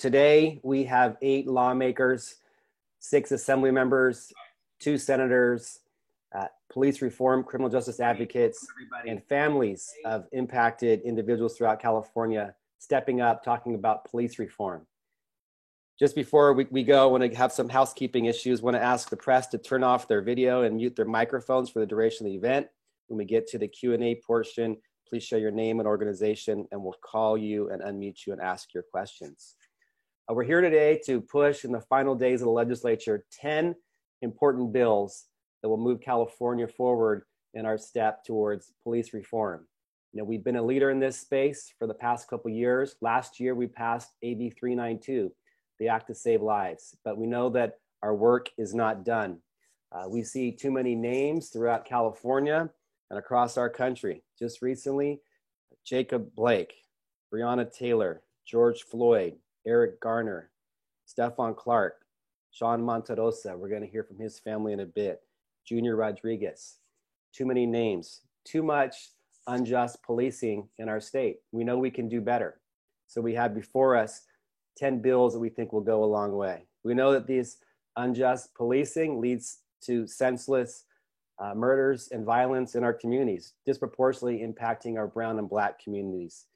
Today, we have 8 lawmakers, 6 assembly members, 2 senators, police reform, criminal justice advocates, and families of impacted individuals throughout California stepping up, talking about police reform. Just before we go, I want to have some housekeeping issues. I want to ask the press to turn off their video and mute their microphones for the duration of the event. When we get to the Q&A portion, please share your name and organization, and we'll call you and unmute you and ask your questions. We're here today to push in the final days of the legislature 10 important bills that will move California forward in our step towards police reform. You know, we've been a leader in this space for the past couple of years. Last year, we passed AB 392, the Act to Save Lives, but we know that our work is not done. We see too many names throughout California and across our country. Just recently, Jacob Blake, Breonna Taylor, George Floyd, Eric Garner, Stephon Clark, Sean Monterosa. We're going to hear from his family in a bit. Junior Rodriguez. Too many names. Too much unjust policing in our state. We know we can do better. So we have before us 10 bills that we think will go a long way. We know that these unjust policing leads to senseless murders and violence in our communities, disproportionately impacting our brown and Black communities.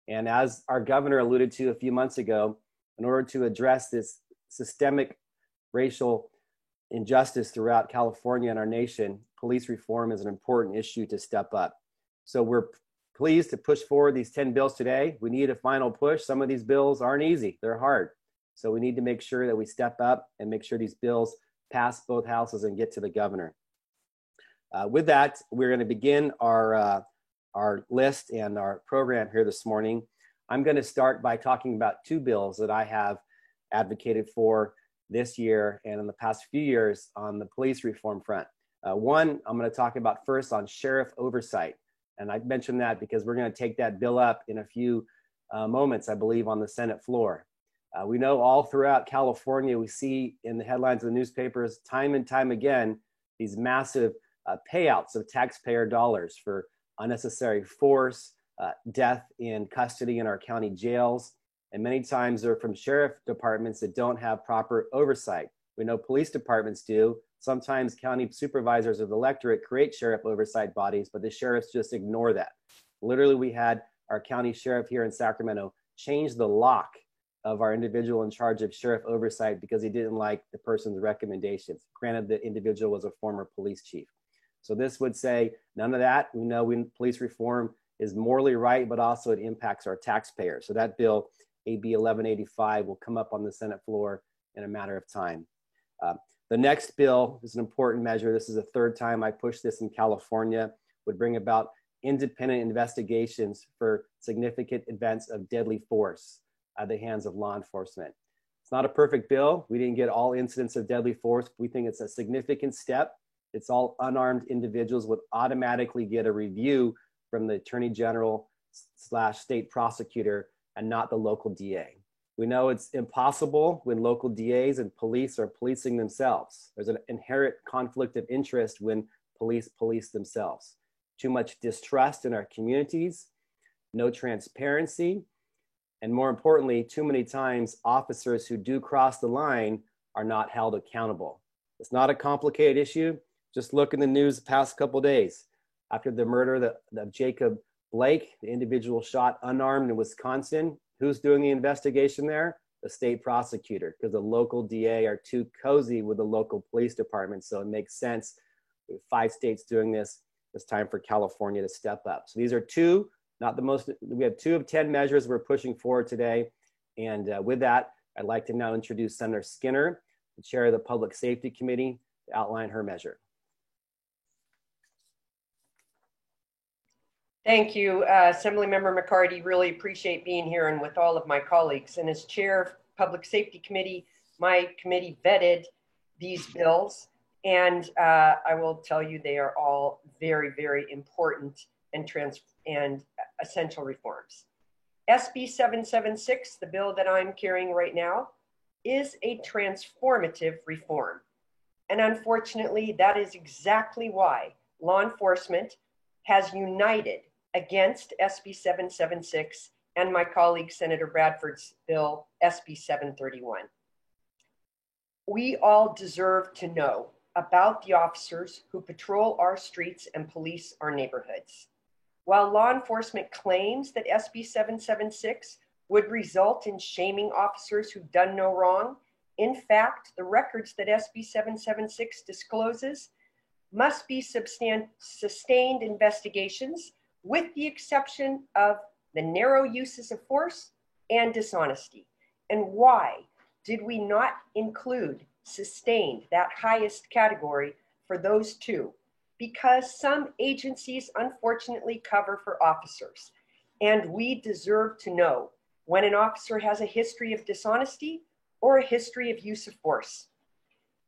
And as our governor alluded to a few months ago, in order to address this systemic racial injustice throughout California and our nation, police reform is an important issue to step up. So we're pleased to push forward these 10 bills today. We need a final push. Some of these bills aren't easy, they're hard. So we need to make sure that we step up and make sure these bills pass both houses and get to the governor. With that, we're going to begin our list and our program here this morning. I'm going to start by talking about 2 bills that I have advocated for this year and in the past few years on the police reform front. One, I'm going to talk about first on sheriff oversight. And I mentioned that because we're going to take that bill up in a few moments, I believe, on the Senate floor. We know all throughout California, we see in the headlines of the newspapers time and time again, these massive payouts of taxpayer dollars for unnecessary force, death in custody in our county jails. And many times they're from sheriff departments that don't have proper oversight. We know police departments do. Sometimes county supervisors of the electorate create sheriff oversight bodies, but the sheriffs just ignore that. Literally, we had our county sheriff here in Sacramento change the lock of our individual in charge of sheriff oversight because he didn't like the person's recommendations. Granted, the individual was a former police chief. So this would say none of that. We know police reform is morally right, but also it impacts our taxpayers. So that bill, AB 1185, will come up on the Senate floor in a matter of time. The next bill is an important measure. This is the 3rd time I pushed this in California, would bring about independent investigations for significant events of deadly force at the hands of law enforcement. It's not a perfect bill. We didn't get all incidents of deadly force. We think it's a significant step. It's all unarmed individuals would automatically get a review from the Attorney General / state prosecutor and not the local DA. We know it's impossible when local DAs and police are policing themselves. There's an inherent conflict of interest when police police themselves. Too much distrust in our communities, no transparency, and more importantly, too many times officers who do cross the line are not held accountable. It's not a complicated issue. Just look in the news the past couple of days. After the murder of Jacob Blake, the individual shot unarmed in Wisconsin, who's doing the investigation there? The state prosecutor, because the local DA are too cozy with the local police department. So it makes sense. We have 5 states doing this. It's time for California to step up. So these are 2, not the most, we have 2 of 10 measures we're pushing forward today. And with that, I'd like to now introduce Senator Skinner, the chair of the Public Safety Committee, to outline her measure. Thank you, Assemblymember McCarty. Really appreciate being here and with all of my colleagues. And as chair of Public Safety Committee, my committee vetted these bills. And I will tell you, they are all very, very important and essential reforms. SB 776, the bill that I'm carrying right now, is a transformative reform. And unfortunately, that is exactly why law enforcement has united against SB 776 and my colleague Senator Bradford's bill, SB 731. We all deserve to know about the officers who patrol our streets and police our neighborhoods. While law enforcement claims that SB 776 would result in shaming officers who've done no wrong, in fact, the records that SB 776 discloses must be sustained investigations, with the exception of the narrow uses of force and dishonesty. And why did we not include sustained, that highest category, for those two? Because some agencies unfortunately cover for officers, and we deserve to know when an officer has a history of dishonesty or a history of use of force.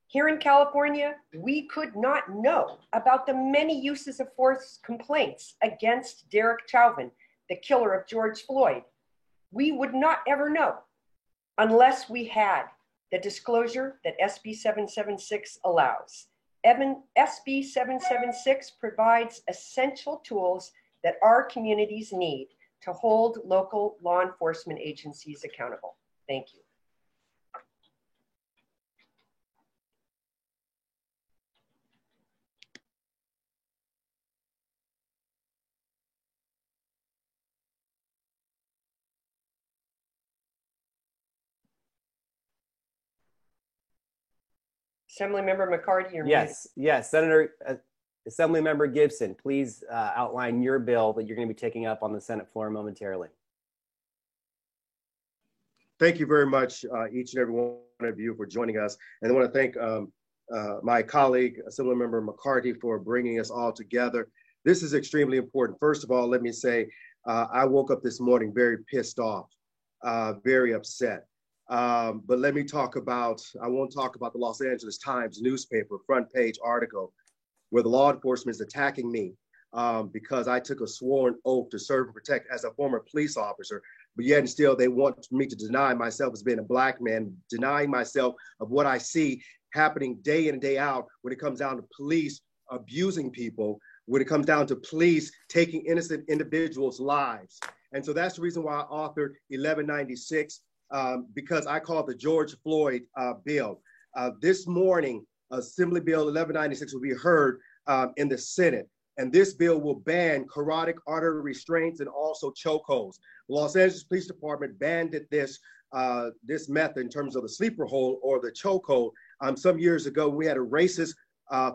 Here in California, we could not know about the many uses of force complaints against Derek Chauvin, the killer of George Floyd. We would not ever know unless we had the disclosure that SB 776 allows. SB 776 provides essential tools that our communities need to hold local law enforcement agencies accountable. Thank you. Assemblymember McCarty, you're Yes, yes. Senator, Assemblymember Gibson, please outline your bill that you're going to be taking up on the Senate floor momentarily. Thank you very much, each and every one of you, for joining us. And I want to thank my colleague, Assemblymember McCarty, for bringing us all together. This is extremely important. First of all, let me say, I woke up this morning very pissed off, very upset. But let me talk about, I won't talk about the Los Angeles Times newspaper front page article where the law enforcement is attacking me because I took a sworn oath to serve and protect as a former police officer, but yet and still they want me to deny myself as being a Black man, denying myself of what I see happening day in and day out when it comes down to police abusing people, when it comes down to police taking innocent individuals' lives. And so that's the reason why I authored 1196, because I call it the George Floyd bill. This morning, Assembly Bill 1196 will be heard in the Senate. And this bill will ban carotid artery restraints and also chokeholds. The Los Angeles Police Department banned this method in terms of the sleeper hold or the chokehold. Some years ago, we had a racist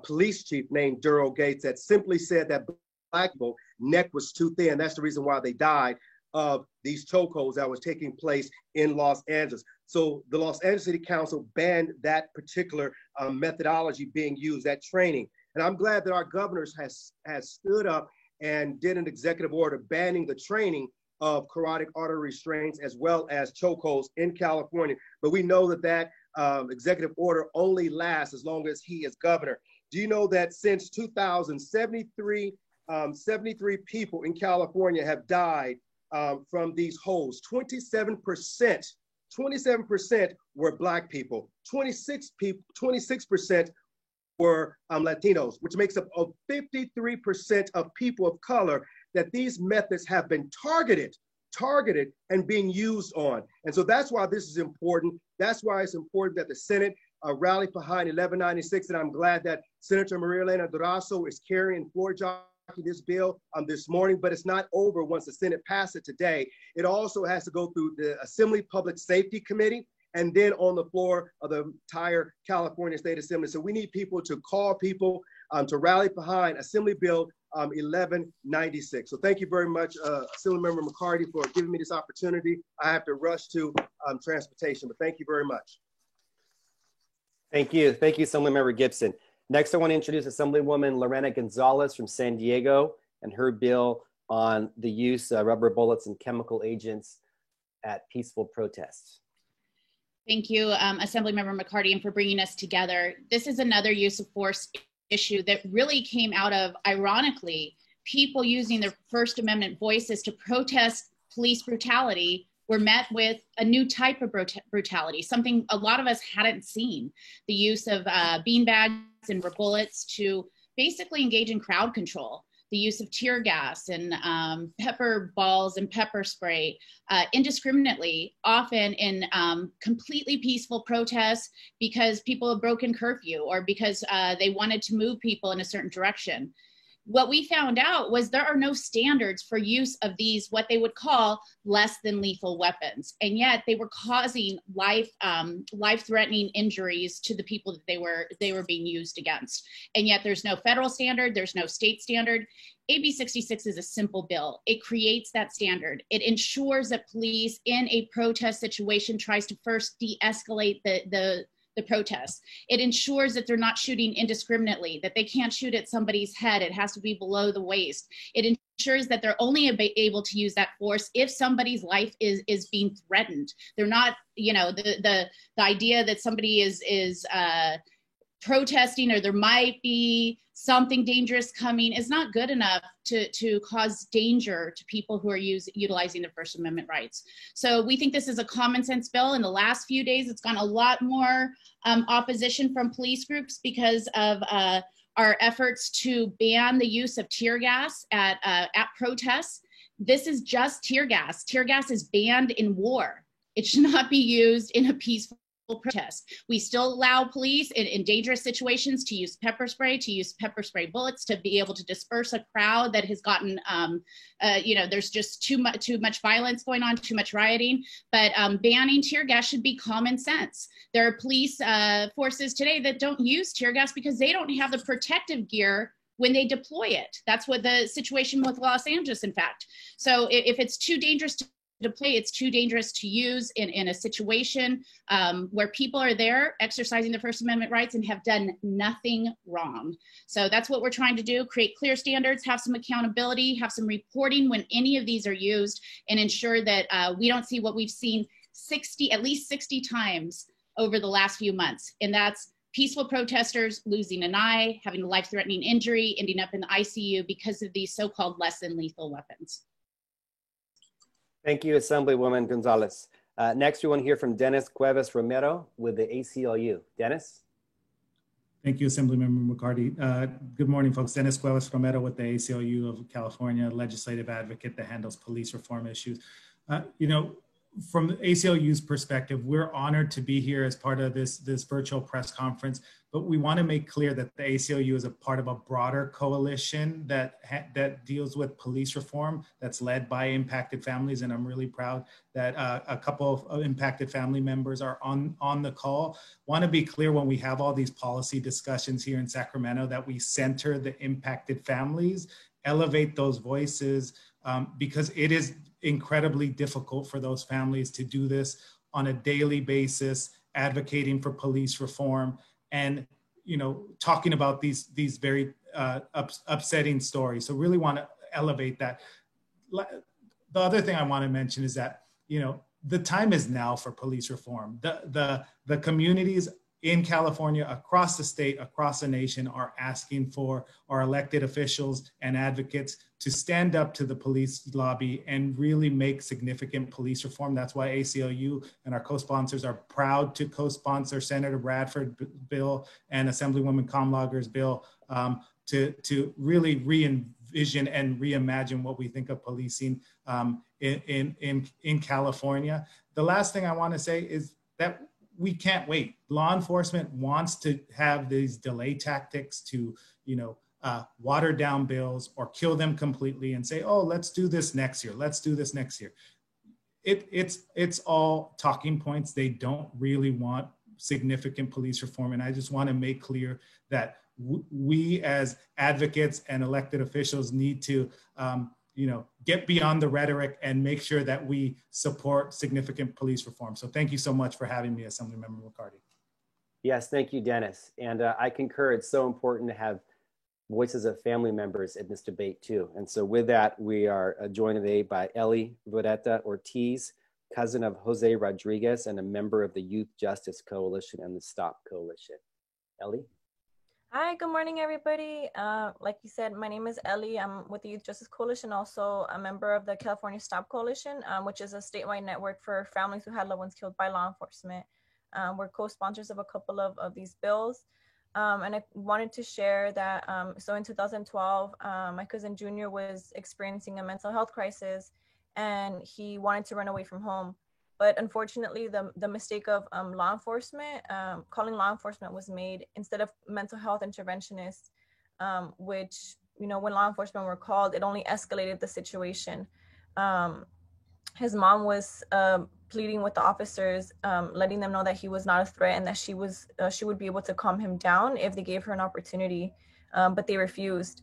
police chief named Daryl Gates that simply said that Black people's neck was too thin. That's the reason why they died of these chokeholds that was taking place in Los Angeles. So the Los Angeles City Council banned that particular methodology being used, that training. And I'm glad that our governor has stood up and did an executive order banning the training of carotid artery restraints as well as chokeholds in California. But we know that that executive order only lasts as long as he is governor. Do you know that since 2000, 73 people in California have died from these holds? 27% were Black people, 26% were Latinos, which makes up 53% of people of color that these methods have been targeted and being used on. And so that's why this is important. That's why it's important that the Senate rally behind 1196. And I'm glad that Senator Maria Elena Durazo is carrying floor jockeying this bill this morning, but it's not over once the Senate passes it today. It also has to go through the Assembly Public Safety Committee and then on the floor of the entire California State Assembly. So we need people to call people to rally behind Assembly Bill 1196. So thank you very much, Assemblymember McCarty, for giving me this opportunity. I have to rush to transportation, but thank you very much. Thank you. Thank you, Assemblymember Gibson. Next, I want to introduce Assemblywoman Lorena Gonzalez from San Diego and her bill on the use of rubber bullets and chemical agents at peaceful protests. Thank you, Assemblymember McCarty, and for bringing us together. This is another use of force issue that really came out of, ironically, people using their First Amendment voices to protest police brutality were met with a new type of brutality, something a lot of us hadn't seen. The use of beanbags and bullets to basically engage in crowd control. the use of tear gas and pepper balls and pepper spray indiscriminately, often in completely peaceful protests because people have broken curfew or because they wanted to move people in a certain direction. What we found out was there are no standards for use of these, what they would call less than lethal weapons. And yet they were causing life-threatening injuries to the people that they were being used against. And yet there's no federal standard, there's no state standard. AB 66 is a simple bill. It creates that standard. It ensures that police in a protest situation tries to first de-escalate the protests. It ensures that they're not shooting indiscriminately, that they can't shoot at somebody's head. It has to be below the waist. It ensures that they're only able to use that force if somebody's life is being threatened. They're not, you know, the idea that somebody is protesting or there might be something dangerous coming is not good enough to cause danger to people who are utilizing their First Amendment rights. So we think this is a common sense bill. In the last few days, it's gotten a lot more opposition from police groups because of our efforts to ban the use of tear gas at protests. This is just tear gas. Tear gas is banned in war. It should not be used in a peaceful protest. We still allow police in dangerous situations to use pepper spray bullets to be able to disperse a crowd that has gotten, you know, there's just too much violence going on, too much rioting. But banning tear gas should be common sense. There are police forces today that don't use tear gas because they don't have the protective gear when they deploy it. That's what the situation with Los Angeles, in fact. So if it's too dangerous to deploy, it's too dangerous to use in a situation where people are there exercising their First Amendment rights and have done nothing wrong. So that's what we're trying to do, create clear standards, have some accountability, have some reporting when any of these are used, and ensure that we don't see what we've seen at least 60 times over the last few months. And that's peaceful protesters losing an eye, having a life-threatening injury, ending up in the ICU because of these so-called less than lethal weapons. Thank you, Assemblywoman Gonzalez. Next, we want to hear from Dennis Cuevas Romero with the ACLU. Dennis? Thank you, Assemblymember McCarty. Good morning, folks. Dennis Cuevas Romero with the ACLU of California, legislative advocate that handles police reform issues. You know, from the ACLU's perspective, we're honored to be here as part of this virtual press conference, but we want to make clear that the ACLU is a part of a broader coalition that deals with police reform that's led by impacted families. And I'm really proud that a couple of impacted family members are on the call. Want to be clear when we have all these policy discussions here in Sacramento that we center the impacted families, elevate those voices, because it is incredibly difficult for those families to do this on a daily basis, advocating for police reform and, you know, talking about these very upsetting stories. So really want to elevate that. The other thing I want to mention is that, you know, the time is now for police reform. The communities in California, across the state, across the nation, are asking for our elected officials and advocates to stand up to the police lobby and really make significant police reform. That's why ACLU and our co-sponsors are proud to co-sponsor Senator Bradford's bill and Assemblywoman Kamlager's bill to really re-envision and reimagine what we think of policing in California. The last thing I want to say is that we can't wait. Law enforcement wants to have these delay tactics to, you know, water down bills or kill them completely and say, oh, let's do this next year. Let's do this next year. It's all talking points. They don't really want significant police reform. And I just want to make clear that we as advocates and elected officials need to, you know, get beyond the rhetoric and make sure that we support significant police reform. So thank you so much for having me, Assemblymember McCarty. Yes, thank you, Dennis. And I concur, it's so important to have voices of family members in this debate too. And so with that, we are joined today by Ellie Rodetta Ortiz, cousin of Jose Rodriguez and a member of the Youth Justice Coalition and the STOP Coalition. Ellie? Hi, good morning, everybody. Like you said, my name is Ellie. I'm with the Youth Justice Coalition, also a member of the California STOP Coalition, which is a statewide network for families who had loved ones killed by law enforcement. We're co-sponsors of a couple of these bills. And I wanted to share that, so in 2012, my cousin Junior was experiencing a mental health crisis and he wanted to run away from home. But unfortunately, the mistake of law enforcement, calling law enforcement was made instead of mental health interventionists, which, you know, when law enforcement were called, it only escalated the situation. His mom was pleading with the officers, letting them know that he was not a threat and that she would be able to calm him down if they gave her an opportunity, but they refused.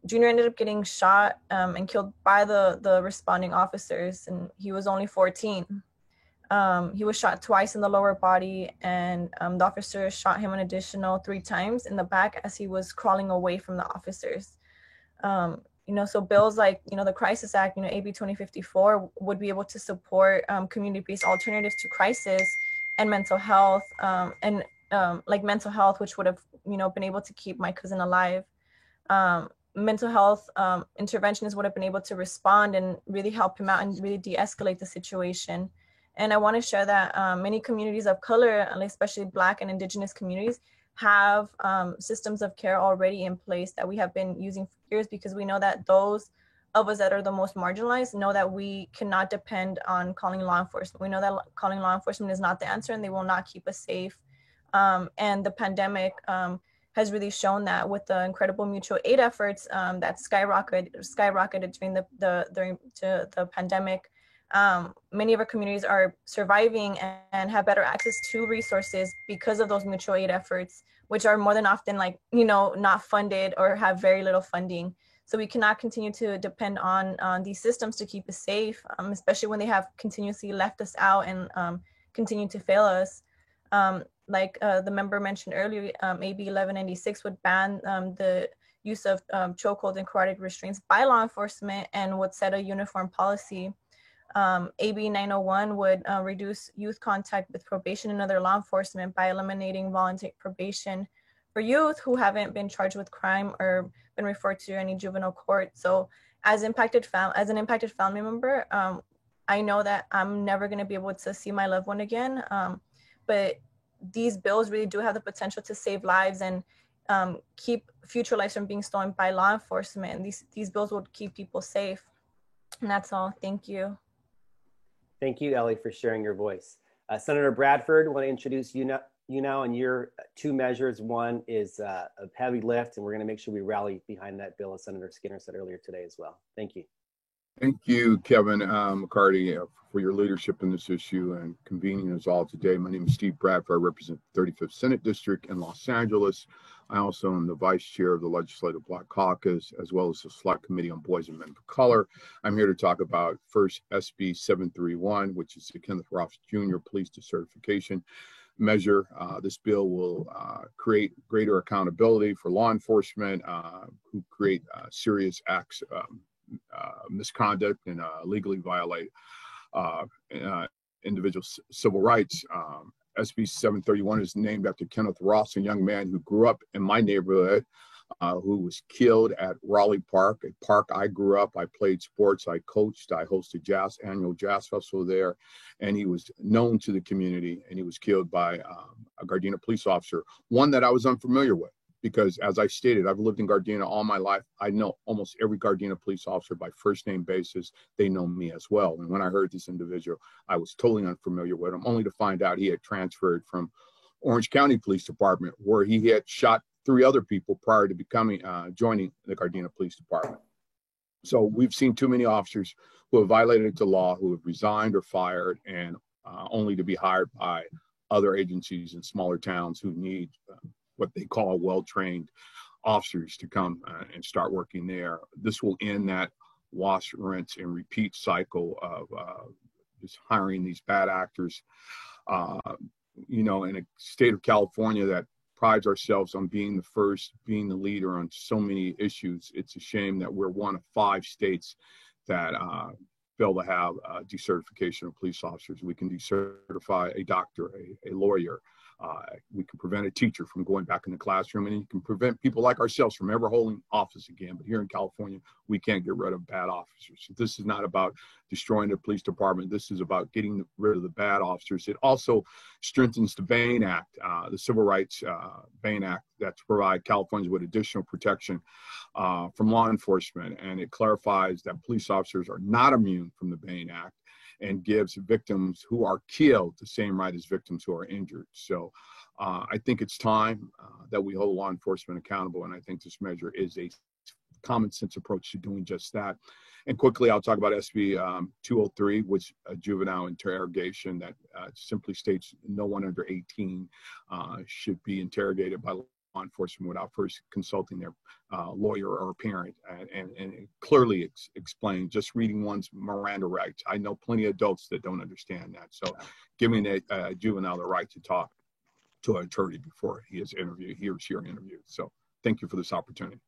Junior ended up getting shot and killed by the responding officers, and he was only 14. He was shot twice in the lower body, and the officers shot him an additional 3 times in the back as he was crawling away from the officers. You know, so bills like, you know, the Crisis Act, you know, AB 2054 would be able to support community-based alternatives to crisis and mental health, like mental health, which would have, you know, been able to keep my cousin alive. Mental health interventionists would have been able to respond and really help him out and really de-escalate the situation. And I want to share that many communities of color, especially Black and Indigenous communities, have systems of care already in place that we have been using for years, because we know that those of us that are the most marginalized know that we cannot depend on calling law enforcement. We know that calling law enforcement is not the answer and they will not keep us safe. And the pandemic has really shown that with the incredible mutual aid efforts that skyrocketed during the pandemic. Many of our communities are surviving and have better access to resources because of those mutual aid efforts, which are more than often, like, you know, not funded or have very little funding. So we cannot continue to depend on these systems to keep us safe, especially when they have continuously left us out and continue to fail us. Like the member mentioned earlier, AB 1196 would ban the use of chokeholds and carotid restraints by law enforcement and would set a uniform policy. AB 901 would reduce youth contact with probation and other law enforcement by eliminating voluntary probation for youth who haven't been charged with crime or been referred to any juvenile court. So as an impacted family member, I know that I'm never going to be able to see my loved one again. But these bills really do have the potential to save lives and keep future lives from being stolen by law enforcement. And these bills will keep people safe. And that's all. Thank you. Thank you, Ellie, for sharing your voice. Senator Bradford, I want to introduce you now, and your 2 measures. One is a heavy lift, and we're going to make sure we rally behind that bill, as Senator Skinner said earlier today as well. Thank you. Thank you, Kevin McCarty, for your leadership in this issue and convening us all today. My name is Steve Bradford. I represent the 35th Senate District in Los Angeles. I also am the Vice Chair of the Legislative Black Caucus, as well as the Select Committee on Boys and Men of Color. I'm here to talk about first SB 731, which is the Kenneth Ross Jr. Police Decertification measure. This bill will create greater accountability for law enforcement who create serious acts misconduct and legally violate individuals' civil rights. SB 731 is named after Kenneth Ross, a young man who grew up in my neighborhood, who was killed at Raleigh Park, a park I grew up. I played sports, I coached, I hosted annual jazz festival there, and he was known to the community, and he was killed by a Gardena police officer, one that I was unfamiliar with. Because as I stated, I've lived in Gardena all my life. I know almost every Gardena police officer by first name basis. They know me as well. And when I heard this individual, I was totally unfamiliar with him, only to find out he had transferred from Orange County Police Department, where he had shot 3 other people prior to joining the Gardena Police Department. So we've seen too many officers who have violated the law, who have resigned or fired, and only to be hired by other agencies in smaller towns who need what they call well-trained officers to come and start working there. This will end that wash, rinse, and repeat cycle of just hiring these bad actors. You know, in a state of California that prides ourselves on being the first, being the leader on so many issues, it's a shame that we're one of 5 states that fail to have decertification of police officers. We can decertify a doctor, a lawyer. We can prevent a teacher from going back in the classroom, and you can prevent people like ourselves from ever holding office again. But here in California, we can't get rid of bad officers. So this is not about destroying the police department. This is about getting rid of the bad officers. It also strengthens the Bain Act, the Civil Rights Bain Act, that provide Californians with additional protection from law enforcement. And it clarifies that police officers are not immune from the Bain Act, and gives victims who are killed the same right as victims who are injured. So I think it's time that we hold law enforcement accountable, and I think this measure is a common sense approach to doing just that. And quickly, I'll talk about SB 203, which a juvenile interrogation that simply states no one under 18 should be interrogated by law enforcement without first consulting their lawyer or parent, and it clearly explained just reading one's Miranda rights. I know plenty of adults that don't understand that. So giving a juvenile the right to talk to an attorney before he or she are interviewed. So thank you for this opportunity.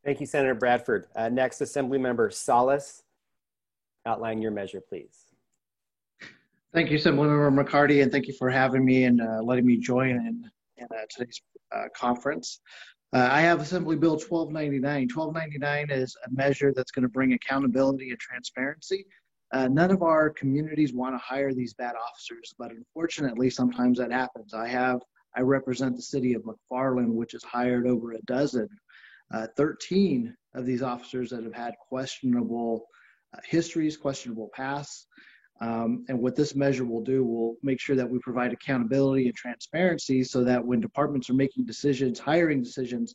Thank you, Senator Bradford. Next, Assemblymember Salas. Outline your measure, please. Thank you, Assemblymember McCarty, and thank you for having me and letting me join in today's conference. I have Assembly Bill 1299. 1299 is a measure that's going to bring accountability and transparency. None of our communities want to hire these bad officers, but unfortunately, sometimes that happens. I represent the city of McFarland, which has hired over a dozen, 13 of these officers that have had questionable histories, questionable pasts. And what this measure will do will make sure that we provide accountability and transparency so that when departments are making decisions, hiring decisions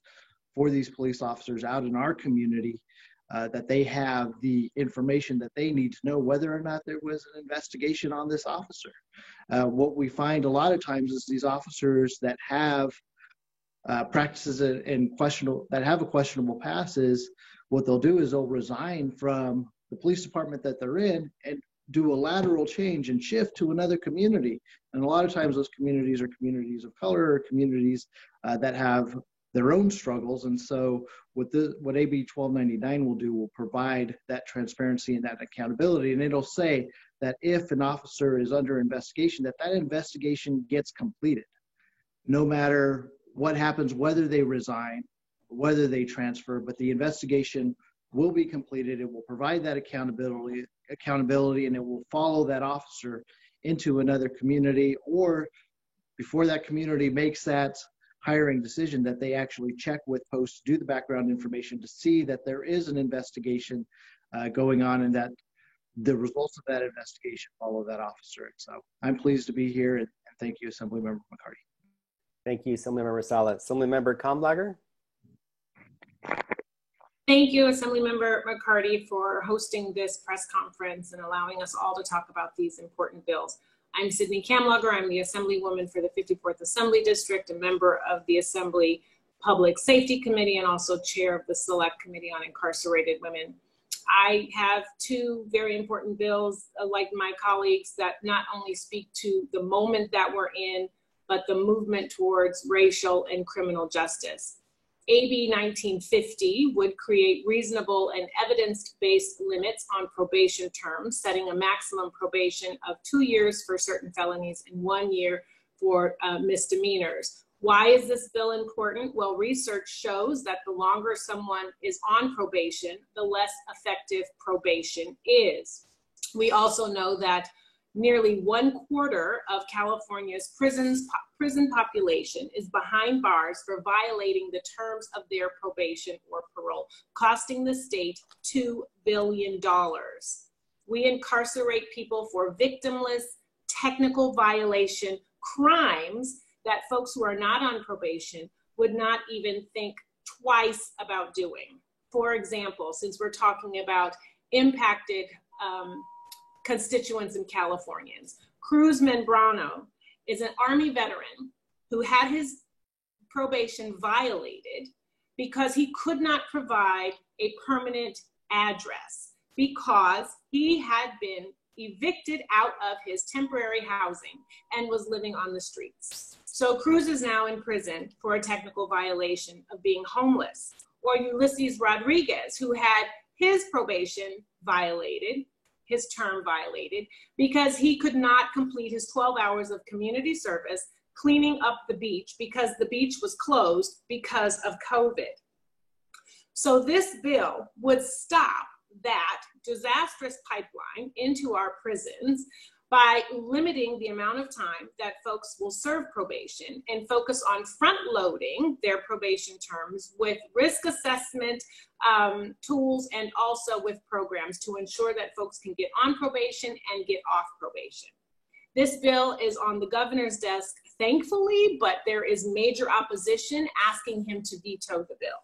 for these police officers out in our community, that they have the information that they need to know whether or not there was an investigation on this officer. What we find a lot of times is these officers that have practices and have a questionable past, is what they'll do is they'll resign from the police department that they're in and do a lateral change and shift to another community. And a lot of times those communities are communities of color, or communities that have their own struggles. And so what AB 1299 will do will provide that transparency and that accountability. And it'll say that if an officer is under investigation, that investigation gets completed, no matter what happens, whether they resign, whether they transfer, but the investigation will be completed. It will provide that accountability, and it will follow that officer into another community, or before that community makes that hiring decision, that they actually check with post, do the background information to see that there is an investigation going on, and that the results of that investigation follow that officer. So I'm pleased to be here, and thank you, Assemblymember McCarty. Thank you, Assemblymember Salas. Assemblymember Kamlager. Thank you, Assemblymember McCarty, for hosting this press conference and allowing us all to talk about these important bills. I'm Sydney Kamlager. I'm the Assemblywoman for the 54th Assembly District, a member of the Assembly Public Safety Committee, and also chair of the Select Committee on Incarcerated Women. I have two very important bills, like my colleagues, that not only speak to the moment that we're in, but the movement towards racial and criminal justice. AB 1950 would create reasonable and evidence-based limits on probation terms, setting a maximum probation of 2 years for certain felonies and 1 year for misdemeanors. Why is this bill important? Well, research shows that the longer someone is on probation, the less effective probation is. We also know that nearly 1/4 of California's prison population is behind bars for violating the terms of their probation or parole, costing the state $2 billion. We incarcerate people for victimless, technical violation crimes that folks who are not on probation would not even think twice about doing. For example, since we're talking about impacted constituents and Californians, Cruz Membrano is an Army veteran who had his probation violated because he could not provide a permanent address because he had been evicted out of his temporary housing and was living on the streets. So Cruz is now in prison for a technical violation of being homeless. Or Ulysses Rodriguez, who had his probation violated, his term violated, because he could not complete his 12 hours of community service cleaning up the beach because the beach was closed because of COVID. So this bill would stop that disastrous pipeline into our prisons by limiting the amount of time that folks will serve probation and focus on front loading their probation terms with risk assessment tools and also with programs to ensure that folks can get on probation and get off probation. This bill is on the governor's desk, thankfully, but there is major opposition asking him to veto the bill.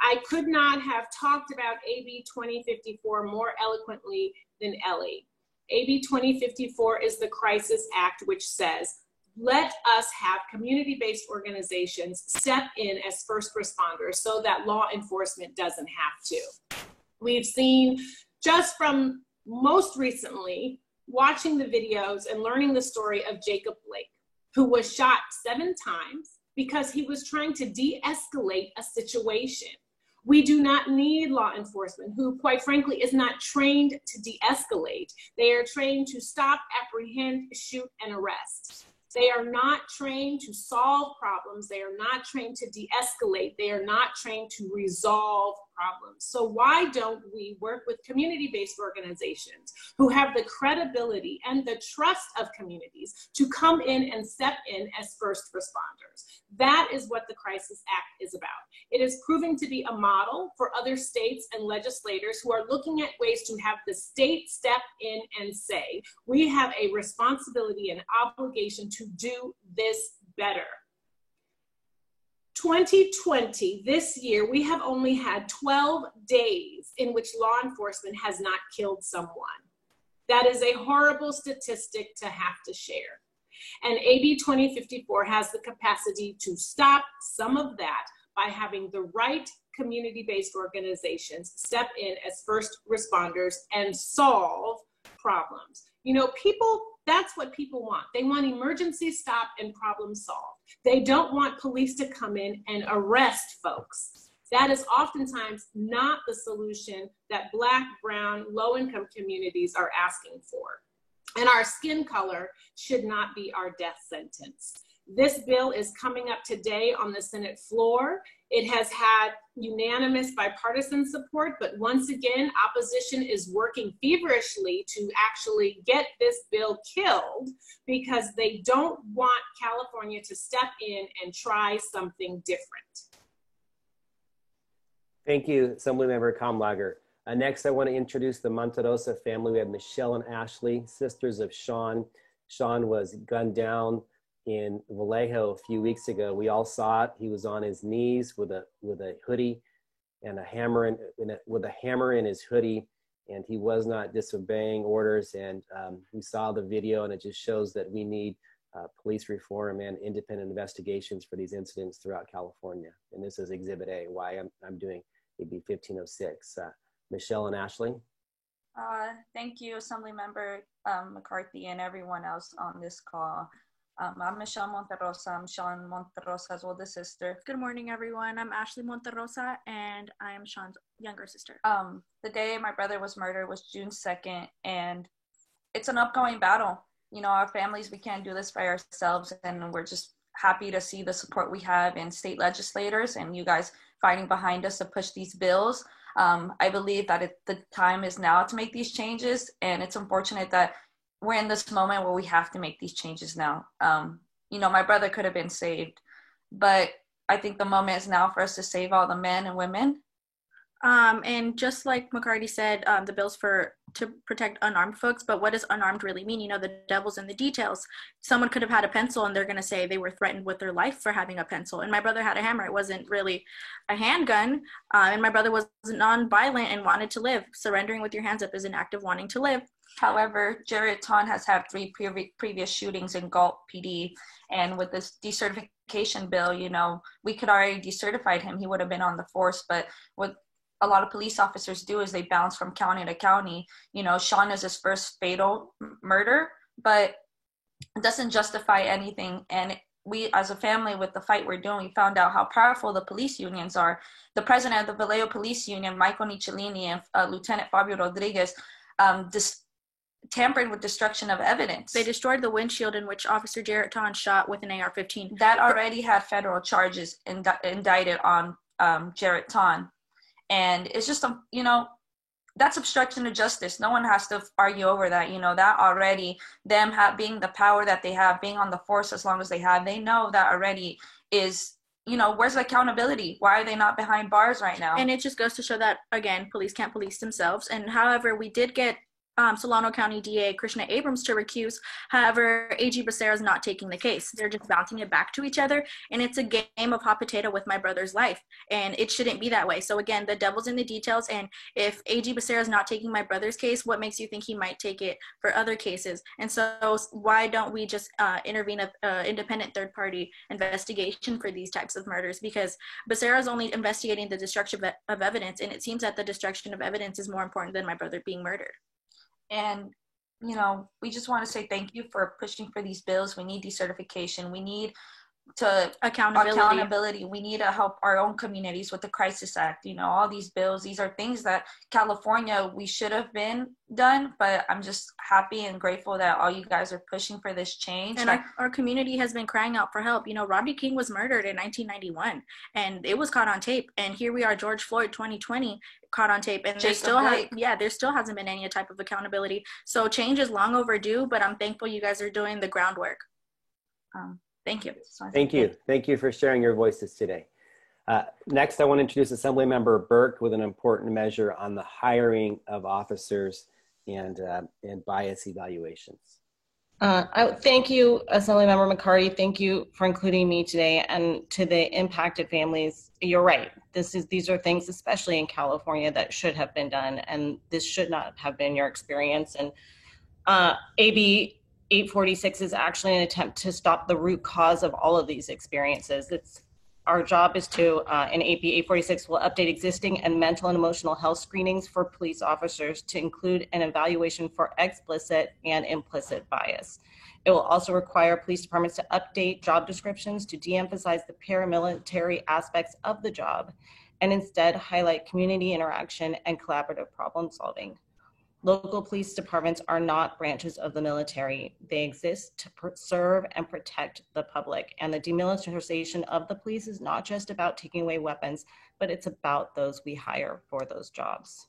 I could not have talked about AB 2054 more eloquently than Ellie. AB 2054 is the Crisis Act, which says, let us have community-based organizations step in as first responders so that law enforcement doesn't have to. We've seen just from most recently, watching the videos and learning the story of Jacob Blake, who was shot 7 times because he was trying to de-escalate a situation. We do not need law enforcement who, quite frankly, is not trained to de-escalate. They are trained to stop, apprehend, shoot, and arrest. They are not trained to solve problems. They are not trained to de-escalate. They are not trained to resolve problems. So why don't we work with community-based organizations who have the credibility and the trust of communities to come in and step in as first responders? That is what the Crisis Act is about. It is proving to be a model for other states and legislators who are looking at ways to have the state step in and say, we have a responsibility and obligation to do this better. 2020, this year, we have only had 12 days in which law enforcement has not killed someone. That is a horrible statistic to have to share. And AB 2054 has the capacity to stop some of that by having the right community-based organizations step in as first responders and solve problems. You know, people, that's what people want. They want emergency stop and problem solved. They don't want police to come in and arrest folks. That is oftentimes not the solution that Black, brown, low-income communities are asking for. And our skin color should not be our death sentence. This bill is coming up today on the Senate floor. It has had unanimous bipartisan support, but once again, opposition is working feverishly to actually get this bill killed because they don't want California to step in and try something different. Thank you, Assemblymember Kamlager. Next, I want to introduce the Monterosa family. We have Michelle and Ashley, sisters of Sean. Sean was gunned down in Vallejo a few weeks ago. We all saw it. He was on his knees with a hoodie and a hammer with a hammer in his hoodie, and he was not disobeying orders. And we saw the video, and it just shows that we need police reform and independent investigations for these incidents throughout California. And this is Exhibit A, why I'm doing AB 1506. Michelle and Ashley. Thank you, Assemblymember McCarthy and everyone else on this call. I'm Michelle Monterosa. I'm Sean Monterosa's older sister. Good morning, everyone. I'm Ashley Monterosa, and I am Sean's younger sister. The day my brother was murdered was June 2nd, and it's an upgoing battle. You know, our families, we can't do this by ourselves, and we're just happy to see the support we have in state legislators and you guys fighting behind us to push these bills. I believe that the time is now to make these changes, and it's unfortunate that we're in this moment where we have to make these changes now. You know, my brother could have been saved, but I think the moment is now for us to save all the men and women. And just like McCarty said, the bill's to protect unarmed folks, but what does unarmed really mean? You know, the devil's in the details. Someone could have had a pencil and they're going to say they were threatened with their life for having a pencil. And my brother had a hammer. It wasn't really a handgun. And my brother was non-violent and wanted to live. Surrendering with your hands up is an act of wanting to live. However, Jared Ton has had 3 previous shootings in Galt PD. And with this decertification bill, you know, we could already decertify him. He would have been on the force. But what a lot of police officers do is they bounce from county to county. You know, Sean is his first fatal murder, but it doesn't justify anything. And we as a family, with the fight we're doing, we found out how powerful the police unions are. The president of the Vallejo Police Union, Michael Nicholini, and Lieutenant Fabio Rodriguez tampered with destruction of evidence. They destroyed the windshield in which Officer Jarrett Ton shot with an AR-15. That already had federal charges indicted on Jarrett Ton. And it's just, that's obstruction of justice. No one has to argue over that. That already, them being the power that they have, being on the force as long as they have, they know that already is, where's the accountability? Why are they not behind bars right now? And it just goes to show that, again, police can't police themselves. And however, we did get Solano County DA Krishna Abrams to recuse. However, AG Becerra is not taking the case. They're just bouncing it back to each other, and it's a game of hot potato with my brother's life, and it shouldn't be that way. So again, the devil's in the details, and if AG Becerra is not taking my brother's case, what makes you think he might take it for other cases? And so why don't we just intervene an independent third-party investigation for these types of murders? Because Becerra is only investigating the destruction of evidence, and it seems that the destruction of evidence is more important than my brother being murdered. And, we just want to say thank you for pushing for these bills. We need decertification. We need accountability. We need to help our own communities with the Crisis Act. All these bills, these are things that California, we should have been done, but I'm just happy and grateful that all you guys are pushing for this change. And our community has been crying out for help. Rodney King was murdered in 1991, and it was caught on tape. And here we are, George Floyd, 2020, caught on tape, and there still hasn't been any type of accountability. So change is long overdue, but I'm thankful you guys are doing the groundwork. Thank you. Thank you. Thank you for sharing your voices today. Next, I want to introduce Assemblymember Burke with an important measure on the hiring of officers and bias evaluations. Thank you, Assemblymember McCarty. Thank you for including me today, and to the impacted families. You're right. These are things, especially in California, that should have been done, and this should not have been your experience. And AB 846 is actually an attempt to stop the root cause of all of these experiences. Our job is to, in AB 846, will update existing and mental and emotional health screenings for police officers to include an evaluation for explicit and implicit bias. It will also require police departments to update job descriptions to de-emphasize the paramilitary aspects of the job and instead highlight community interaction and collaborative problem solving. Local police departments are not branches of the military. They exist to serve and protect the public. And the demilitarization of the police is not just about taking away weapons, but it's about those we hire for those jobs.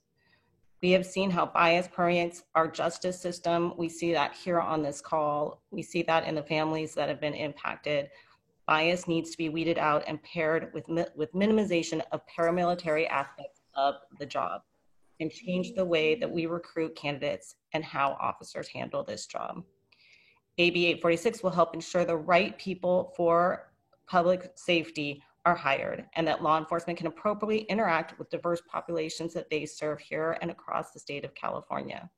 We have seen how bias permeates our justice system. We see that here on this call. We see that in the families that have been impacted. Bias needs to be weeded out and paired with minimization of paramilitary aspects of the job, and change the way that we recruit candidates and how officers handle this job. AB 846 will help ensure the right people for public safety are hired and that law enforcement can appropriately interact with diverse populations that they serve here and across the state of California.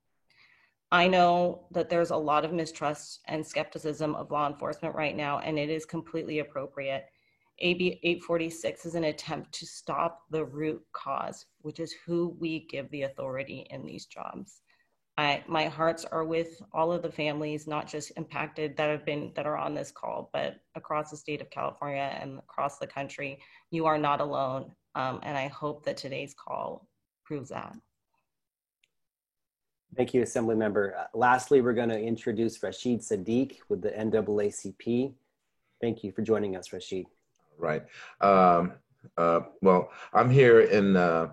I know that there's a lot of mistrust and skepticism of law enforcement right now, and it is completely appropriate. AB 846 is an attempt to stop the root cause, which is who we give the authority in these jobs. My hearts are with all of the families, not just impacted that are on this call, but across the state of California and across the country. You are not alone, and I hope that today's call proves that. Thank you, Assemblymember. Lastly, we're going to introduce Rashid Sadiq with the NAACP. Thank you for joining us, Rashid. Right. Well, I'm here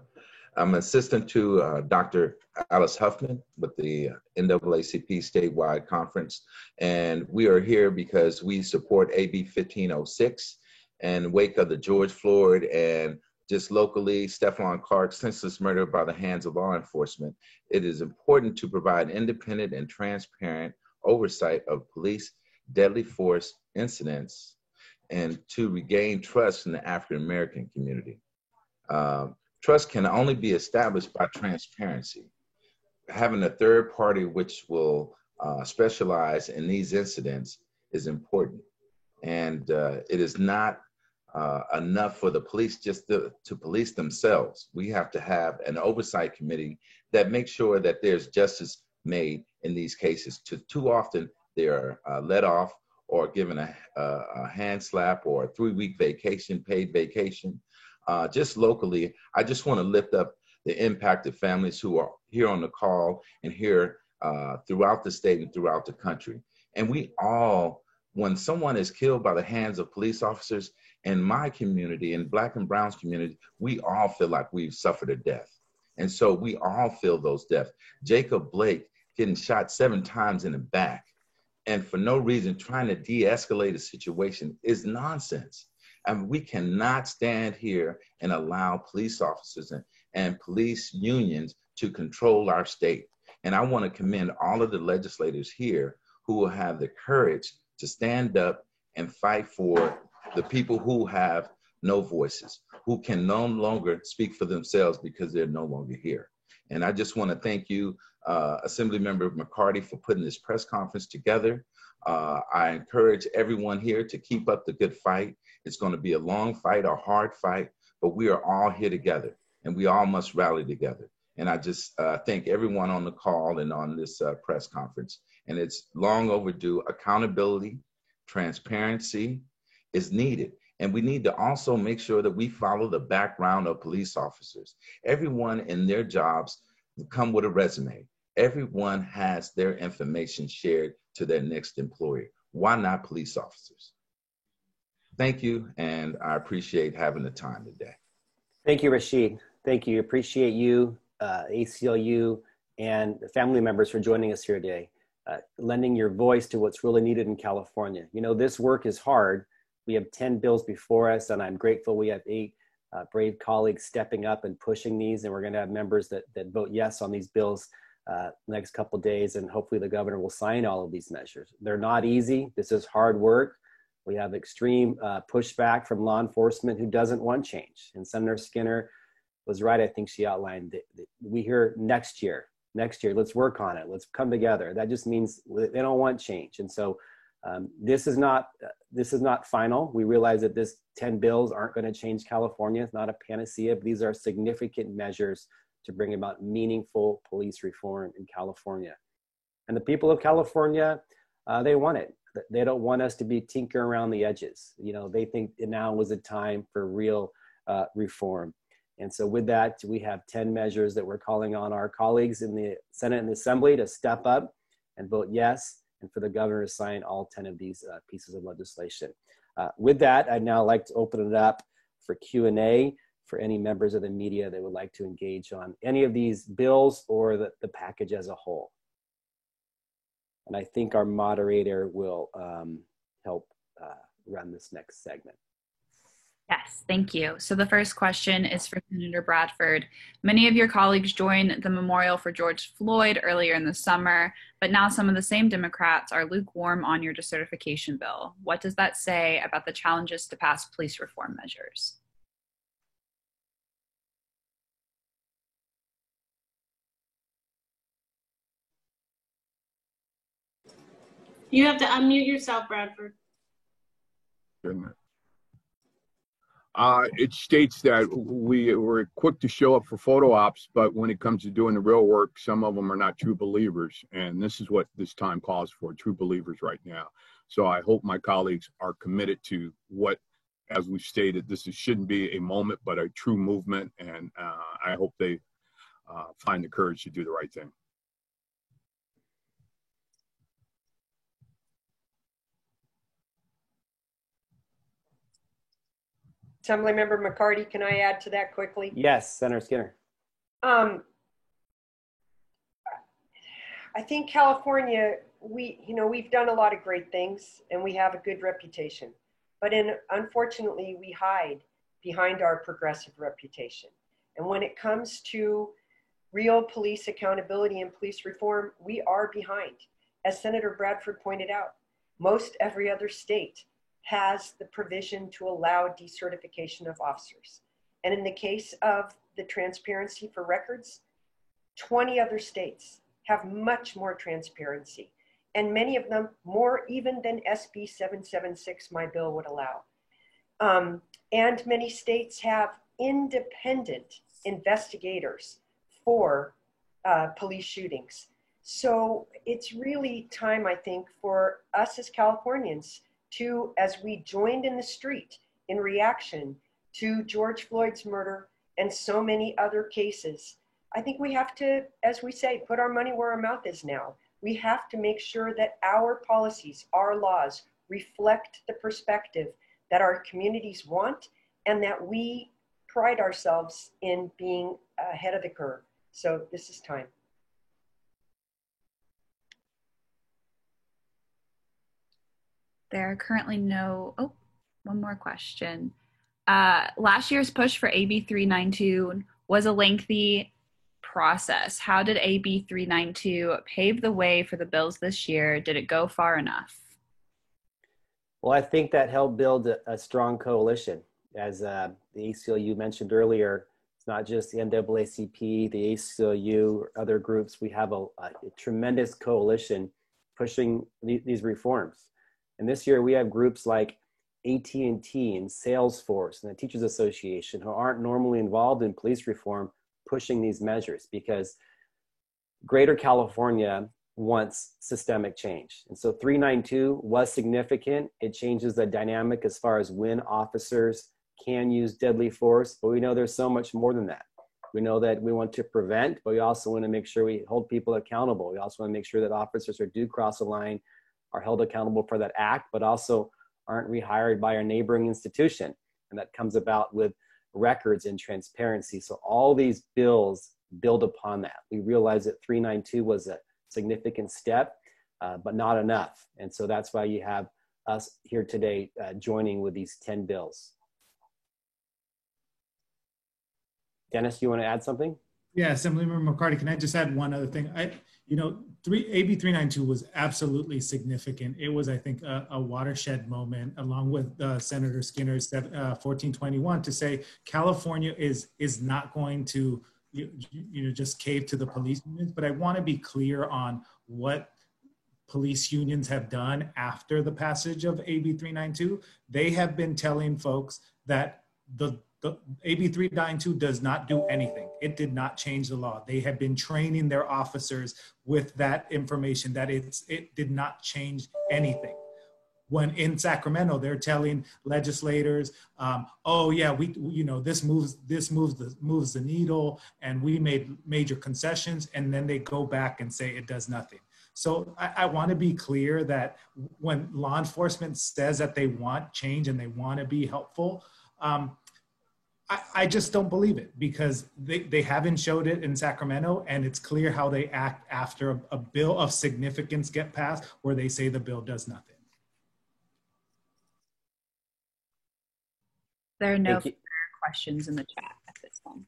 I'm assistant to Dr. Alice Huffman with the NAACP statewide conference. And we are here because we support AB 1506 in wake of the George Floyd and just locally Stephon Clark senseless murder by the hands of law enforcement. It is important to provide independent and transparent oversight of police deadly force incidents and to regain trust in the African-American community. Trust can only be established by transparency. Having a third party which will specialize in these incidents is important. And it is not enough for the police just to police themselves. We have to have an oversight committee that makes sure that there's justice made in these cases. Too often they are let off or given a hand slap or a 3-week vacation, paid vacation. Just locally, I just want to lift up the impacted families who are here on the call and here throughout the state and throughout the country. And we all, when someone is killed by the hands of police officers, in my community, in Black and Brown's community, we all feel like we've suffered a death. And so we all feel those deaths. Jacob Blake getting shot 7 times in the back, and for no reason trying to de-escalate a situation is nonsense. And we cannot stand here and allow police officers and police unions to control our state. And I want to commend all of the legislators here who will have the courage to stand up and fight for the people who have no voices, who can no longer speak for themselves because they're no longer here. And I just want to thank you, Assemblymember McCarty, for putting this press conference together. I encourage everyone here to keep up the good fight. It's going to be a long fight, a hard fight, but we are all here together and we all must rally together. And I just thank everyone on the call and on this press conference. And it's long overdue. Accountability, transparency is needed. And we need to also make sure that we follow the background of police officers. Everyone in their jobs come with a resume. Everyone has their information shared to their next employer. Why not police officers? Thank you, and I appreciate having the time today. Thank you, Rashid. Thank you. Appreciate you, ACLU, and the family members for joining us here today, lending your voice to what's really needed in California. You know, this work is hard. We have 10 bills before us, and I'm grateful we have 8 brave colleagues stepping up and pushing these, and we're going to have members that vote yes on these bills next couple of days, and hopefully the governor will sign all of these measures. They're not easy. This is hard work. We have extreme pushback from law enforcement who doesn't want change. And Senator Skinner was right. I think she outlined that we hear next year, let's work on it. Let's come together. That just means they don't want change. And so this is not final. We realize that this 10 bills aren't going to change California. It's not a panacea, but these are significant measures to bring about meaningful police reform in California. And the people of California, they want it. They don't want us to be tinkering around the edges. You know, they think now was a time for real reform. And so with that, we have 10 measures that we're calling on our colleagues in the Senate and the Assembly to step up and vote yes, and for the governor to sign all 10 of these pieces of legislation. With that, I'd now like to open it up for Q&A for any members of the media that would like to engage on any of these bills or the package as a whole. And I think our moderator will help run this next segment. Yes, thank you. So the first question is for Senator Bradford. Many of your colleagues joined the memorial for George Floyd earlier in the summer, but now some of the same Democrats are lukewarm on your decertification bill. What does that say about the challenges to pass police reform measures? You have to unmute yourself, Bradford. It states that we were quick to show up for photo ops, but when it comes to doing the real work, some of them are not true believers. And this is what this time calls for, true believers right now. So I hope my colleagues are committed to what, as we've stated, shouldn't be a moment, but a true movement. And I hope they find the courage to do the right thing. Assemblymember McCarty, can I add to that quickly? Yes, Senator Skinner. I think California, we've done a lot of great things and we have a good reputation, but unfortunately we hide behind our progressive reputation. And when it comes to real police accountability and police reform, we are behind. As Senator Bradford pointed out, most every other state has the provision to allow decertification of officers. And in the case of the transparency for records, 20 other states have much more transparency, and many of them more even than SB 776, my bill would allow. And many states have independent investigators for police shootings. So it's really time, I think, for us as Californians to, as we joined in the street in reaction to George Floyd's murder and so many other cases, I think we have to, as we say, put our money where our mouth is now. We have to make sure that our policies, our laws reflect the perspective that our communities want and that we pride ourselves in being ahead of the curve. So this is time. There are currently one more question. Last year's push for AB 392 was a lengthy process. How did AB 392 pave the way for the bills this year? Did it go far enough? Well, I think that helped build a strong coalition. As the ACLU mentioned earlier, it's not just the NAACP, the ACLU, or other groups. We have a tremendous coalition pushing these reforms. And this year we have groups like AT&T and Salesforce and the Teachers Association who aren't normally involved in police reform pushing these measures because Greater California wants systemic change. And so 392 was significant. It changes the dynamic as far as when officers can use deadly force, but we know there's so much more than that. We know that we want to prevent, but we also want to make sure we hold people accountable. We also want to make sure that officers who do cross a line are held accountable for that act, but also aren't rehired by a neighboring institution. And that comes about with records and transparency. So all these bills build upon that. We realize that 392 was a significant step, but not enough. And so that's why you have us here today joining with these 10 bills. Dennis, you want to add something? Yeah, Assemblymember McCarty, can I just add one other thing? AB 392 was absolutely significant. It was, I think, a watershed moment, along with Senator Skinner's 1421, to say California is not going to just cave to the police unions. But I want to be clear on what police unions have done after the passage of AB 392. They have been telling folks that the AB 392 does not do anything. It did not change the law. They have been training their officers with that information that it did not change anything. When in Sacramento, they're telling legislators, oh yeah, this moves the needle, and we made major concessions, and then they go back and say it does nothing. So I want to be clear that when law enforcement says that they want change and they want to be helpful, I just don't believe it, because they haven't showed it in Sacramento, and it's clear how they act after a bill of significance get passed where they say the bill does nothing. There are no further questions in the chat at this time.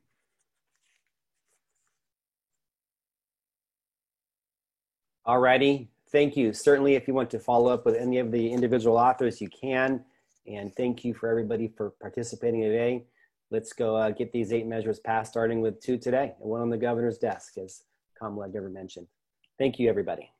All righty, thank you. Certainly, if you want to follow up with any of the individual authors, you can. And thank you for everybody for participating today. Let's go get these 8 measures passed, starting with 2 today, and 1 on the governor's desk, as Kamala Dever mentioned. Thank you, everybody.